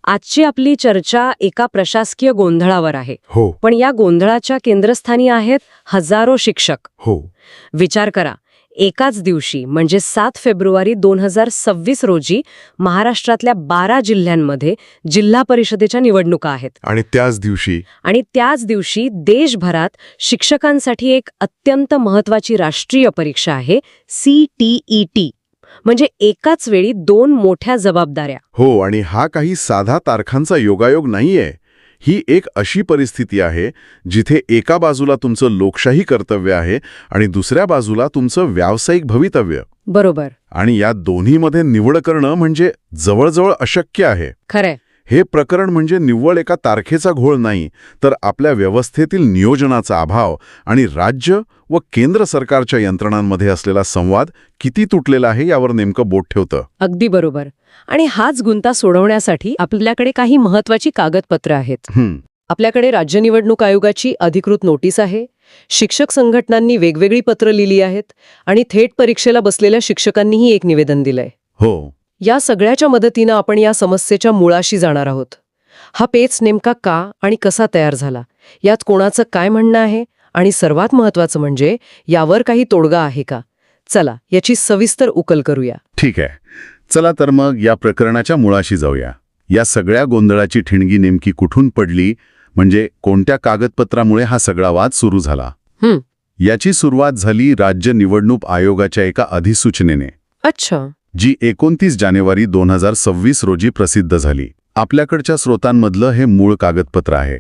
आजची आपली चर्चा एका प्रशासकीय गोंधळावर आहे. हो पण या गोंधळाच्या केंद्रस्थानी आहेत हजारो शिक्षक. हो विचार करा, एकाच दिवशी म्हणजे 7 फेब्रुवारी 2026 रोजी महाराष्ट्रातल्या 12 जिल्ह्यांमध्ये जिल्हा परिषदेच्या निवडणुका आहेत. आणि त्याच दिवशी देशभरात शिक्षकांसाठी एक अत्यंत महत्वाची राष्ट्रीय परीक्षा आहे, CTET. म्हणजे एकाच वेळी 2 मोठ्या जबाबदाऱ्या. हो, आणि हा काही साधा तारखांचा योगायोग नाहीये. ही एक अशी परिस्थिती आहे जिथे एका बाजूला तुमचं लोकशाही कर्तव्य आहे आणि दुसऱ्या बाजूला तुमचं व्यावसायिक भवितव्य. बरोबर. आणि या दोन्हीमध्ये निवड करणं म्हणजे जवळजवळ अशक्य आहे. खरंय. हे प्रकरण म्हणजे निव्वळ एका तारखेचा घोळ नाही, तर आपल्या व्यवस्थेतील नियोजनाचा अभाव आणि राज्य व केंद्र सरकारच्या यंत्रणांमध्ये असलेला संवाद किती तुटलेला आहे यावर नेमकं बोट ठेवतं. अगदी बरोबर. आणि हाच गुंता सोडवण्यासाठी आपल्याकडे काही महत्वाची कागदपत्र आहेत. आपल्याकडे राज्य निवडणूक आयोगाची अधिकृत नोटीस आहे, शिक्षक संघटनांनी वेगवेगळी पत्र लिहिली आहेत आणि थेट परीक्षेला बसलेल्या शिक्षकांनीही एक निवेदन दिलंय. हो. या सगळ्याच्या मदतीनं आपण या समस्येच्या मुळाशी जाणार आहोत. हा पेच नेमका का आणि कसा तयार झाला, यात कोणाचं काय म्हणणं आहे, आणि सर्वात महत्वाचं म्हणजे यावर काही तोडगा आहे का? चला याची सविस्तर उकल करूया. ठीक आहे, चला तर मग या प्रकरणाच्या मुळाशी जाऊया. या सगळ्या गोंधळाची ठिणगी नेमकी कुठून पडली, म्हणजे कोणत्या कागदपत्रामुळे हा सगळा वाद सुरू झाला? याची सुरुवात झाली राज्य निवडणूक आयोगाच्या एका अधिसूचनेने. अच्छा. जी 29 जानेवारी 2026 रोजी प्रसिद्ध झाली. आपल्याकडच्या स्रोतांमधलं हे मूळ कागदपत्र आहे.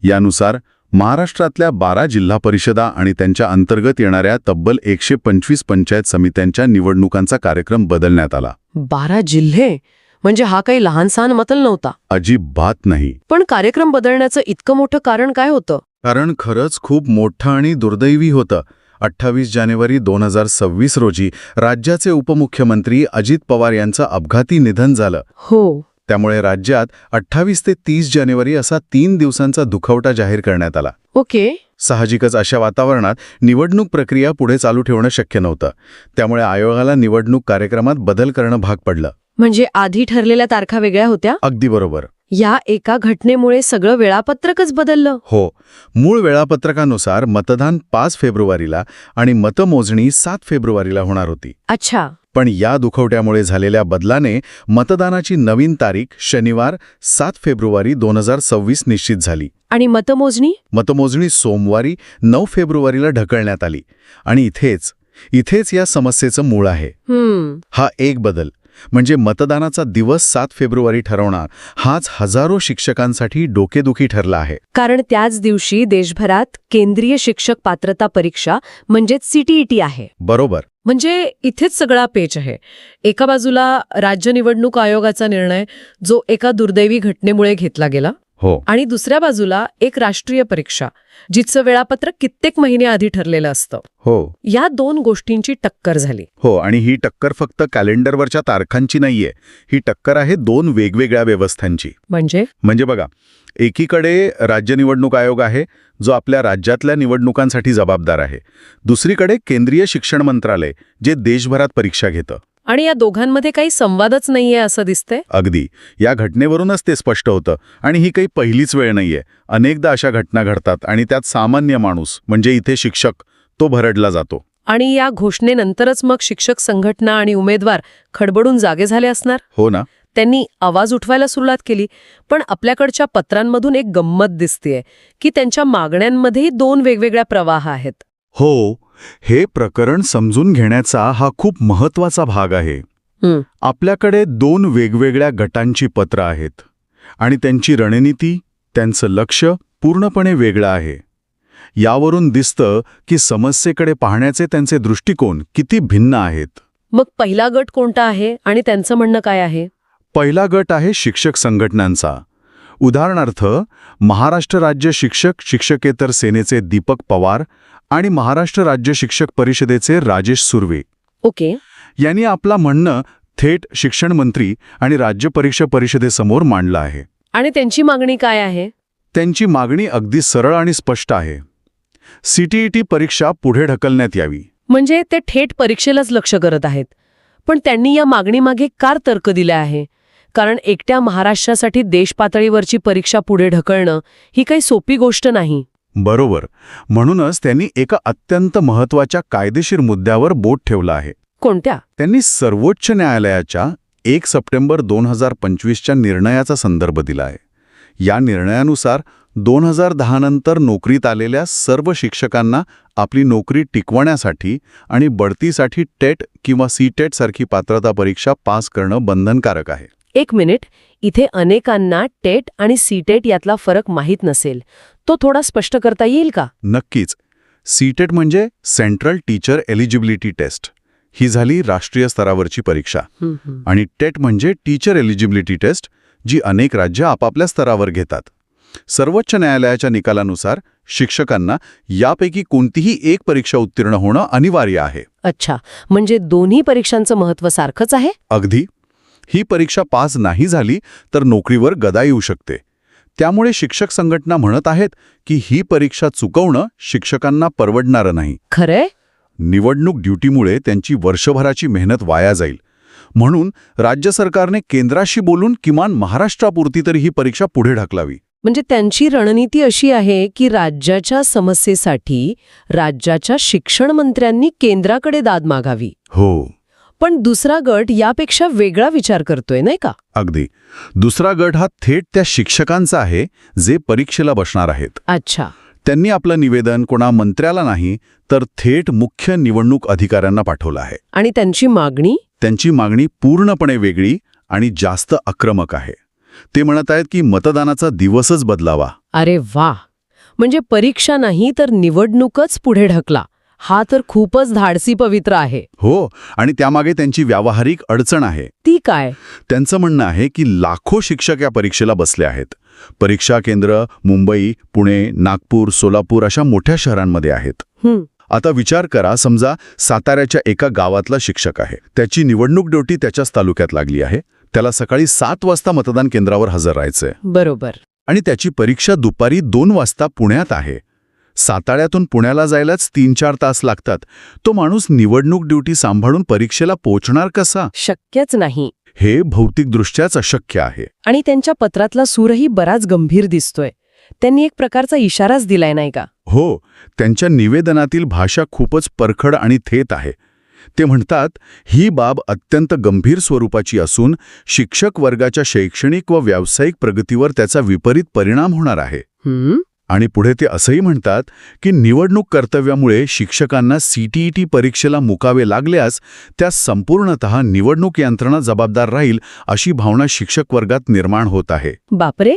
यानुसार महाराष्ट्रातल्या 12 जिल्हा परिषदा आणि त्यांच्या अंतर्गत येणाऱ्या तब्बल 125 पंचायत समित्यांच्या निवडणुकांचा कार्यक्रम बदलण्यात आला. 12 जिल्हे म्हणजे हा काही लहानसहान मतल नव्हता. अजिबात नाही. पण कार्यक्रम बदलण्याचं इतकं मोठं कारण काय होतं? कारण खरंच खूप मोठं आणि दुर्दैवी होतं. 28 जानेवारी 2026 रोजी राज्याचे उपमुख्यमंत्री अजित पवार यांचं अपघाती निधन झालं. हो. त्यामुळे राज्यात 28 ते 30 जानेवारी असा 3 दिवसांचा दुखवटा जाहीर करण्यात आला. ओके. साहजिकच अशा वातावरणात निवडणूक प्रक्रिया पुढे चालू ठेवणं शक्य नव्हतं. त्यामुळे आयोगाला निवडणूक कार्यक्रमात बदल करणं भाग पडलं. म्हणजे आधी ठरलेल्या तारखा वेगळ्या होत्या? अगदी बरोबर. या एका घटनेमुळे सगळं वेळापत्रकच बदललं. हो. मूळ वेळापत्रकानुसार मतदान 5 फेब्रुवारीला आणि मतमोजणी 7 फेब्रुवारीला होणार होती. अच्छा. पण या दुखवट्यामुळे झालेल्या बदलाने मतदानाची नवीन तारीख शनिवार 7 फेब्रुवारी 2026 निश्चित झाली. आणि मतमोजणी सोमवारी 9 फेब्रुवारीला ढकलण्यात आली. आणि इथेच या समस्येचं मूळ आहे. हा एक बदल म्हणजे मतदानाचा दिवस 7 फेब्रुवारी ठरवणार, हाच हजारो शिक्षकांसाठी डोकेदुखी ठरला आहे. कारण त्याच दिवशी देशभरात केंद्रीय शिक्षक पात्रता परीक्षा म्हणजेच CTET आहे. बरोबर. म्हणजे इथेच सगळा पेच आहे. एका बाजूला राज्य निवडणूक आयोगाचा निर्णय, जो एका दुर्दैवी घटनेमुळे घेतला गेला. हो. आणि दुसऱ्या बाजूला एक राष्ट्रीय परीक्षा, जिचं वेळापत्रक कित्येक महिने आधी ठरलेलं असतं. हो. या 2 गोष्टींची टक्कर झाली. हो. आणि ही टक्कर फक्त कॅलेंडरवरच्या तारखांची नाहीये. ही टक्कर आहे 2 वेगवेगळ्या व्यवस्थांची. म्हणजे बघा, एकीकडे राज्य निवडणूक आयोग आहे, जो आपल्या राज्यातल्या निवडणुकांसाठी जबाबदार आहे. दुसरीकडे केंद्रीय शिक्षण मंत्रालय, जे देशभरात परीक्षा घेतं. आणि या दोघांमध्ये काही संवादच नाहीये असं दिसतंय. अगदी. या घटनेवरूनच ते स्पष्ट होतं. आणि ही काही पहिलीच वेळ नाहीये. अनेकदा अशा घटना घडतात आणि त्यात सामान्य माणूस, म्हणजे इथे शिक्षक, तो भरडला जातो. आणि या घोषणेनंतरच मग शिक्षक संघटना आणि उमेदवार खडबडून जागे झाले असणार. हो ना. त्यांनी आवाज उठवायला सुरुवात केली. पण आपल्याकडच्या पत्रांमधून एक गंमत दिसतेय की त्यांच्या मागण्यांमध्येही 2 वेगवेगळ्या प्रवाह आहेत. हो. हे प्रकरण समजून घेण्याचा हा खूप महत्वाचा भाग आहे. आपल्याकडे 2 वेगवेगळ्या गटांची पत्र आहेत आणि त्यांची रणनीती, त्यांचं लक्ष पूर्णपणे वेगळं आहे. यावरून दिसतं की समस्येकडे पाहण्याचे त्यांचे दृष्टिकोन किती भिन्न आहेत. मग पहिला गट कोणता आहे आणि त्यांचं म्हणणं काय आहे? पहिला गट आहे शिक्षक संघटनांचा. उदाहरणार्थ, महाराष्ट्र राज्य शिक्षकेतर सेनेचे दीपक पवार आणि महाराष्ट्र राज्य शिक्षक परिषदेचे राजेश सुर्वे. ओके. यांनी आपला म्हणणं थेट शिक्षण मंत्री आणि राज्य परीक्षा परिषदेसमोर मांडलं आहे. आणि त्यांची मागणी काय आहे? त्यांची मागणी अगदी सरळ आणि स्पष्ट आहे. CTET परीक्षा पुढे ढकलण्यात यावी. म्हणजे ते थेट परीक्षेलाच लक्ष करत आहेत. पण त्यांनी या मागणीमागे काय तर्क दिला आहे? कारण एकट्या महाराष्ट्रासाठी देशपातळीवरची परीक्षा पुढे ढकलणं ही काही सोपी गोष्ट नाही. बरोबर. म्हणूनच त्यांनी एका अत्यंत महत्वाच्या कायदेशीर मुद्द्यावर बोट ठेवलं आहे. कोणत्या? त्यांनी सर्वोच्च न्यायालयाच्या 1 सप्टेंबर 2025च्या निर्णयाचा संदर्भ दिला आहे. या निर्णयानुसार 2010 नंतर नोकरीत आलेल्या सर्व शिक्षकांना आपली नोकरी टिकवण्यासाठी आणि बढतीसाठी टेट किंवा सीटेट सारखी पात्रता परीक्षा पास करणं बंधनकारक आहे. एक मिनिट, इथे अनेकांना टेट आणि सीटेट यातला फरक माहीत नसेल. तो थोडा स्पष्ट करता येईल का? नक्कीच. सीटेट म्हणजे सेंट्रल टीचर एलिजिबिलिटी टेस्ट. ही झाली राष्ट्रीय स्तरावरची परीक्षा. आणि टेट म्हणजे टीचर एलिजिबिलिटी टेस्ट, जी अनेक राज्य आपापल्या स्तरावर घेतात. सर्वोच्च न्यायालयाच्या निकालानुसार शिक्षकांना यापैकी कोणतीही एक परीक्षा उत्तीर्ण होणं अनिवार्य आहे. अच्छा, म्हणजे दोन्ही परीक्षांचं महत्त्व सारखंच आहे? अगदी. ही परीक्षा पास नाही झाली तर नोकरीवर गदा येऊ शकते. त्यामुळे शिक्षक संघटना म्हणत आहेत की ही परीक्षा चुकवणं शिक्षकांना परवडणारं नाही. खरंय? निवडणूक ड्युटीमुळे त्यांची वर्षभराची मेहनत वाया जाईल. म्हणून राज्य सरकारने केंद्राशी बोलून किमान महाराष्ट्रापुरती तरी ही परीक्षा पुढे ढकलावी. म्हणजे त्यांची रणनीती अशी आहे की राज्याच्या समस्येसाठी राज्याच्या शिक्षण मंत्र्यांनी केंद्राकडे दाद मागावी. हो. पण दुसरा गट यापेक्षा वेगळा विचार करतोय, नाही का? अगदी. दुसरा गट हा थेट त्या शिक्षकांचा आहे जे परीक्षेला बसणार आहेत. अच्छा. त्यांनी आपलं निवेदन कोणा मंत्र्याला नाही तर थेट मुख्य निवडणूक अधिकाऱ्यांना पाठवलं आहे. आणि त्यांची मागणी? त्यांची मागणी पूर्णपणे वेगळी आणि जास्त आक्रमक आहे. ते म्हणत आहेत की मतदानाचा दिवसच बदलावा. अरे वा, म्हणजे परीक्षा नाही तर निवडणूकच पुढे ढकला. हा तर खूपच धाडसी पवित्र आहे. हो. आणि त्यामागे त्यांची व्यावहारिक अडचण आहे. ती काय? त्यांचं म्हणणं आहे की लाखो शिक्षक या परीक्षेला बसले आहेत. परीक्षा केंद्र मुंबई, पुणे, नागपूर, सोलापूर अशा मोठ्या शहरांमध्ये आहेत. आता विचार करा, समजा साताऱ्याच्या एका गावातला शिक्षक आहे. त्याची निवडणूक ड्युटी त्याच्याच तालुक्यात लागली आहे. त्याला सकाळी 7 वाजता मतदान केंद्रावर हजर राहायचंय. बरोबर. आणि त्याची परीक्षा दुपारी 2 वाजता पुण्यात आहे. साताऱ्यातून पुण्याला जायलाच 3-4 तास लागतात. तो माणूस निवडणूक ड्युटी सांभाळून परीक्षेला पोहोचणार कसा? शक्यच नाही. हे भौतिकदृष्ट्याच अशक्य आहे. आणि त्यांच्या पत्रातला सूरही बराच गंभीर दिसतोय. त्यांनी एक प्रकारचा इशाराच दिलाय, नाही का? हो. त्यांच्या निवेदनातील भाषा खूपच परखड आणि थेट आहे. ते म्हणतात, ही बाब अत्यंत गंभीर स्वरूपाची असून शिक्षक वर्गाच्या शैक्षणिक व व्यावसायिक प्रगतीवर त्याचा विपरीत परिणाम होणार आहे. आणि पुढे ते असंही म्हणतात की निवडणूक कर्तव्यामुळे शिक्षकांना सीटीईटी परीक्षेला मुकावे लागल्यास त्या संपूर्णतः निवडणूक यंत्रणा जबाबदार राहील अशी भावना शिक्षक वर्गात निर्माण होत आहे. बापरे,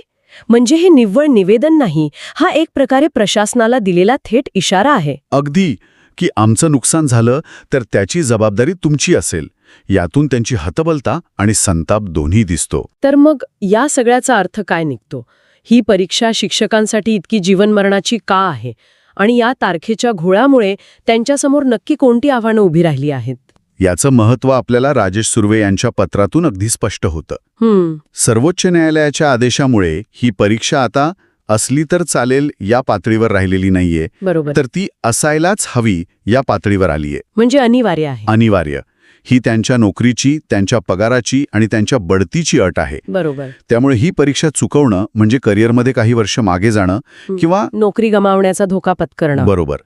म्हणजे हे निव्वळ निवेदन नाही, हा एक प्रकारे प्रशासनाला दिलेला थेट इशारा आहे. अगदी. की आमचं नुकसान झालं तर त्याची जबाबदारी तुमची असेल. यातून त्यांची हतबलता आणि संताप दोन्ही दिसतो. तर मग या सगळ्याचा अर्थ काय निघतो? ही परीक्षा शिक्षकांसाठी इतकी जीवनमरणाची का आहे? आणि या तारखेच्या घोळामुळे त्यांच्यासमोर नक्की कोणती आव्हानं उभी राहिली आहेत? याचं महत्त्व आपल्याला राजेश सुर्वे यांच्या पत्रातून अगदी स्पष्ट होतं. सर्वोच्च न्यायालयाच्या आदेशामुळे ही परीक्षा आता असली तर चालेल या पातळीवर राहिलेली नाहीये. बरोबर. तर ती असायलाच हवी या पातळीवर आलीये. म्हणजे अनिवार्य आहे. अनिवार्य. ही त्यांच्या नोकरीची, त्यांच्या पगाराची आणि त्यांच्या बढतीची अट आहे. बरोबर. त्यामुळे ही परीक्षा चुकवणं म्हणजे करिअरमध्ये काही वर्ष मागे जाणं किंवा नोकरी गमावण्याचा धोका पत्करणं. बरोबर.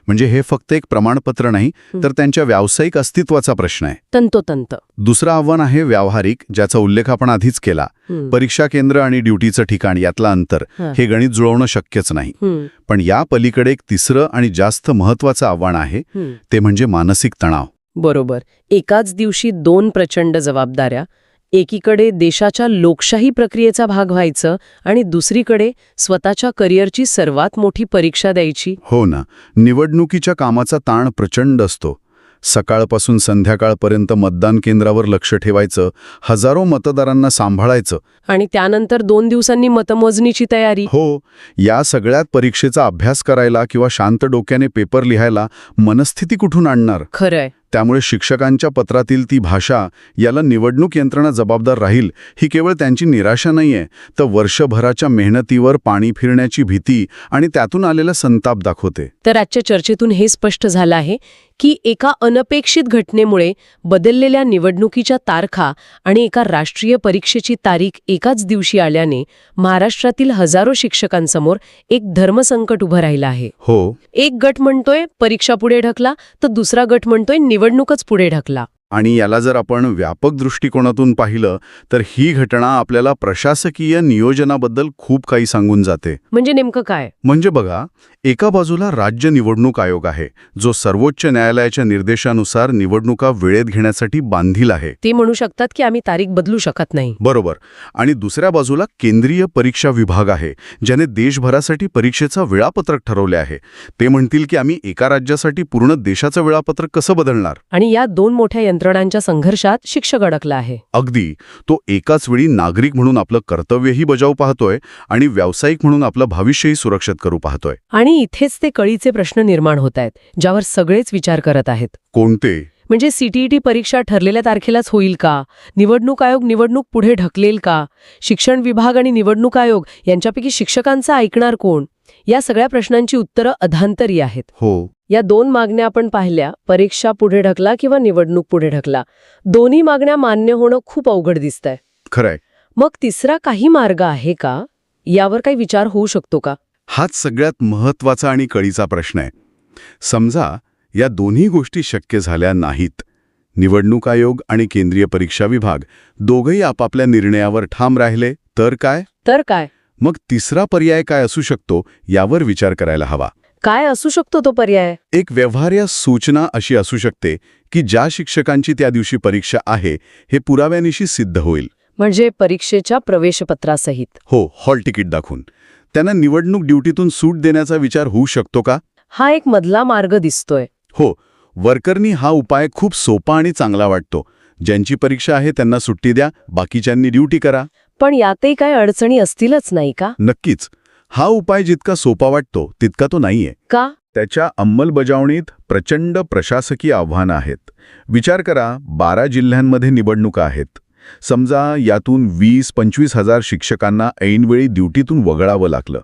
म्हणजे हे फक्त एक प्रमाणपत्र नाही तर त्यांच्या व्यावसायिक अस्तित्वाचा प्रश्न आहे. तंतोतंत. दुसरं आव्हान आहे व्यावहारिक, ज्याचा उल्लेख आपण आधीच केला. परीक्षा केंद्र आणि ड्युटीचं ठिकाण यातलं अंतर, हे गणित जुळवणं शक्यच नाही. पण या पलीकडे एक तिसरं आणि जास्त महत्वाचं आव्हान आहे, ते म्हणजे मानसिक तणाव. बरोबर. एकाच दिवशी 2 प्रचंड जबाबदाऱ्या, एकीकडे देशाच्या लोकशाही प्रक्रियेचा भाग व्हायचं आणि दुसरीकडे स्वतःच्या करिअरची सर्वात मोठी परीक्षा द्यायची. हो ना. निवडणुकीच्या कामाचा ताण प्रचंड असतो. सकाळपासून संध्याकाळपर्यंत मतदान केंद्रावर लक्ष ठेवायचं, हजारो मतदारांना सांभाळायचं. आणि त्यानंतर 2 दिवसांनी मतमोजणीची तयारी. हो. या सगळ्यात परीक्षेचा अभ्यास करायला किंवा शांत डोक्याने पेपर लिहायला मनस्थिती कुठून आणणार? खरंय. त्यामुळे शिक्षकांच्या पत्रातील ती भाषा, याला निवडणूक यंत्रणा जबाबदार राहील, ही केवळ त्यांची निराशा नाहीये, तर वर्षभराच्या मेहनतीवर पाणी फिरण्याची भीती आणि त्यातून आलेला संताप दाखवते. तर आजच्या चर्चेतून हे स्पष्ट झालं आहे की एका अनपेक्षित घटनेमुळे बदललेल्या निवडणुकीच्या तारखा आणि एका राष्ट्रीय परीक्षेची तारीख एकाच दिवशी आल्याने महाराष्ट्रातील हजारो शिक्षकांसमोर एक धर्मसंकट उभं राहिलं आहे. हो. एक गट म्हणतोय परीक्षा पुढे ढकला, तर दुसरा गट म्हणतोय निवडणूकच पुढे ढकला. आणि याला जर आपण व्यापक दृष्टिकोनातून पाहिलं तर ही घटना आपल्याला प्रशासकीय नियोजनाबद्दल खूप काही सांगून जाते. म्हणजे नेमकं काय? म्हणजे बघा, एका बाजूला राज्य निवडणूक आयोग आहे, जो सर्वोच्च न्यायालयाच्या निर्देशानुसार निवडणुका वेळेत घेण्यासाठी बांधील आहे. ते म्हणू शकतात की आम्ही तारीख बदलू शकत नाही. बरोबर. आणि दुसऱ्या बाजूला केंद्रीय परीक्षा विभाग आहे, ज्याने देशभरासाठी परीक्षेचा वेळापत्रक ठरवले आहे. ते म्हणतील की आम्ही एका राज्यासाठी पूर्ण देशाचं वेळापत्रक कसं बदलणार. आणि या दोन मोठ्या यंत्रणांच्या संघर्षात शिक्षक अडकला आहे. अगदी. तो एकाच वेळी नागरिक म्हणून आपलं कर्तव्यही बजावू पाहतोय आणि व्यावसायिक म्हणून आपलं भविष्यही सुरक्षित करू पाहतोय. आणि इथेच ते कळीचे प्रश्न निर्माण होत आहेत, ज्यावर सगळेच विचार करत आहेत. कोणते? म्हणजे सीटीईटी परीक्षा ठरलेल्या तारखेलाच होईल का? निवडणूक आयोग निवडणूक पुढे ढकलेल का? शिक्षण विभाग आणि निवडणूक आयोग यांच्यापैकी शिक्षकांचं ऐकणार कोण? या सगळ्या प्रश्नांची उत्तरं अधांतरी आहेत. हो. या दोन मागण्या आपण पाहिल्या, परीक्षा पुढे ढकला किंवा निवडणूक पुढे ढकला. दोन्ही मागण्या मान्य होणं खूप अवघड दिसतंय. खरंय. मग तिसरा काही मार्ग आहे का? यावर काही विचार होऊ शकतो का? हाच सगळ्यात महत्वाचा आणि कळीचा प्रश्न आहे. समजा या दोन्ही गोष्टी शक्य झाल्या नाहीत. निवडणूक आयोग आणि केंद्रीय परीक्षा विभाग दोघंही आपापल्या निर्णयावर ठाम राहिले तर काय? मग तिसरा पर्याय काय असू शकतो यावर विचार करायला हवा. काय असू शकतो तो पर्याय? एक व्यवहार्य सूचना अशी असू शकते की ज्या शिक्षकांची त्या दिवशी परीक्षा आहे हे पुराव्यानिशी सिद्ध होईल. म्हणजे परीक्षेच्या प्रवेशपत्रासहित? हो, हॉल तिकीट दाखवून. त्यांना निवडणूक ड्युटीतून सूट देण्याचा विचार होऊ शकतो का? हा एक मधला मार्ग दिसतोय. हो. वरकरनी हा उपाय खूप सोपा आणि चांगला वाटतो. ज्यांची परीक्षा आहे त्यांना सुट्टी द्या, बाकीच्यांनी ड्युटी करा. पण यातही काही अडचणी असतीलच नाही का? नक्कीच. हा उपाय जितका सोपा वाटतो तितका तो नाहीये. का? त्याच्या अंमलबजावणीत प्रचंड प्रशासकीय आव्हानं आहेत. विचार करा, 12 जिल्ह्यांमध्ये निवडणुका आहेत. समजा यातून 20-25 हजार शिक्षकांना ऐनवेळी ड्युटीतून वगळावं लागलं,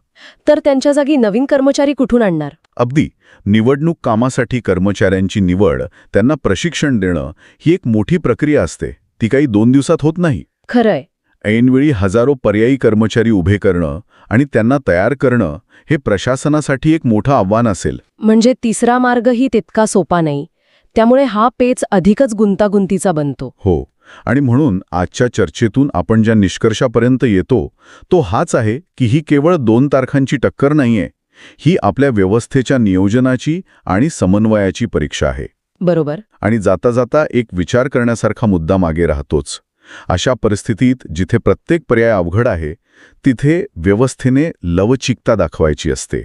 तर त्यांच्या जागी नवीन कर्मचारी कुठून आणणार? अगदी. निवडणूक कामासाठी कर्मचाऱ्यांची निवड, त्यांना प्रशिक्षण देणं ही एक मोठी प्रक्रिया असते. ती काही 2 दिवसात होत नाही. खरंय. ऐनवेळी हजारो पर्यायी कर्मचारी उभे करणं आणि त्यांना तयार करणं हे प्रशासनासाठी एक मोठं आव्हान असेल. म्हणजे तिसरा मार्गही तितका सोपा नाही. त्यामुळे हा पेच अधिकच गुंतागुंतीचा बनतो. हो. आणि म्हणून आजच्या चर्चेतून आपण ज्या निष्कर्षापर्यंत येतो तो हाच आहे की ही केवळ 2 तारखांची टक्कर नाहीये. ही आपल्या व्यवस्थेच्या नियोजनाची आणि समन्वयाची परीक्षा आहे. बरोबर. आणि जाता जाता एक विचार करण्यासारखा मुद्दा मागे राहतोच. अशा परिस्थितीत जिथे प्रत्येक पर्याय अवघड आहे तिथे व्यवस्थेने लवचिकता दाखवायची असते.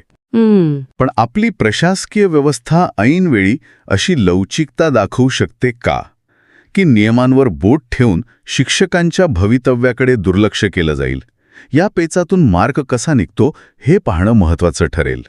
पण आपली प्रशासकीय व्यवस्था ऐनवेळी अशी लवचिकता दाखवू शकते का? की नियमांवर बोट ठेवून शिक्षकांच्या भवितव्याकडे दुर्लक्ष केलं जाईल? या पेचातून मार्ग कसा निघतो हे पाहणं महत्त्वाचं ठरेल.